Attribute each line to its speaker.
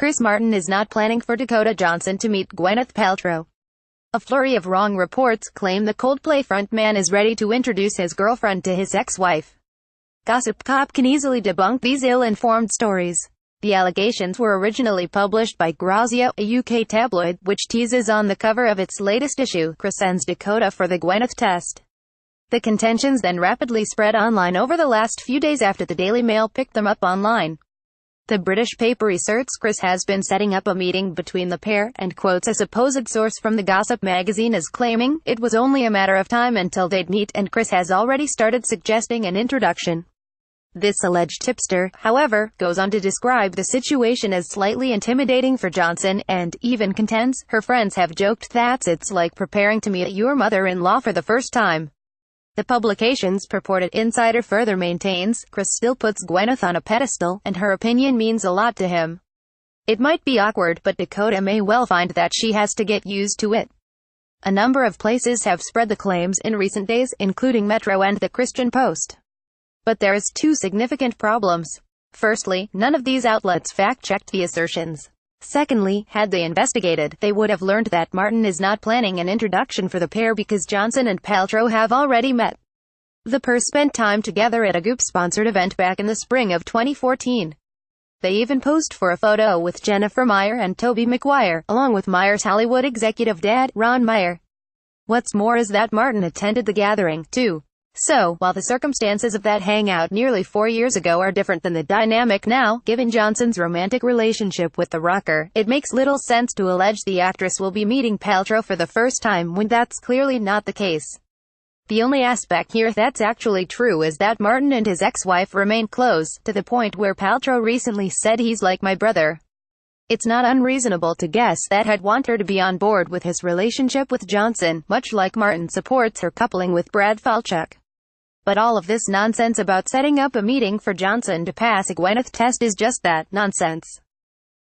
Speaker 1: Chris Martin is not planning for Dakota Johnson to meet Gwyneth Paltrow. A flurry of wrong reports claim the Coldplay frontman is ready to introduce his girlfriend to his ex-wife. Gossip Cop can easily debunk these ill-informed stories. The allegations were originally published by Grazia, a UK tabloid, which teases on the cover of its latest issue, Chris sends Dakota for the Gwyneth test. The contentions then rapidly spread online over the last few days after the Daily Mail picked them up online. The British paper asserts Chris has been setting up a meeting between the pair, and quotes a supposed source from the gossip magazine as claiming, it was only a matter of time until they'd meet, and Chris has already started suggesting an introduction. This alleged tipster, however, goes on to describe the situation as slightly intimidating for Johnson, and even contends, her friends have joked that it's like preparing to meet your mother-in-law for the first time. The publication's purported insider further maintains, Chris still puts Gwyneth on a pedestal, and her opinion means a lot to him. It might be awkward, but Dakota may well find that she has to get used to it. A number of places have spread the claims in recent days, including Metro and the Christian Post. But there is two significant problems. Firstly, none of these outlets fact-checked the assertions. Secondly, had they investigated, they would have learned that Martin is not planning an introduction for the pair because Johnson and Paltrow have already met. The pair spent time together at a Goop-sponsored event back in the spring of 2014. They even posed for a photo with Jennifer Meyer and Tobey Maguire, along with Meyer's Hollywood executive dad, Ron Meyer. What's more is that Martin attended the gathering, too. So, while the circumstances of that hangout nearly 4 years ago are different than the dynamic now, given Johnson's romantic relationship with the rocker, it makes little sense to allege the actress will be meeting Paltrow for the first time when that's clearly not the case. The only aspect here that's actually true is that Martin and his ex-wife remain close, to the point where Paltrow recently said he's like my brother. It's not unreasonable to guess that he'd want her to be on board with his relationship with Johnson, much like Martin supports her coupling with Brad Falchuk. But all of this nonsense about setting up a meeting for Johnson to pass a Gwyneth test is just that, nonsense.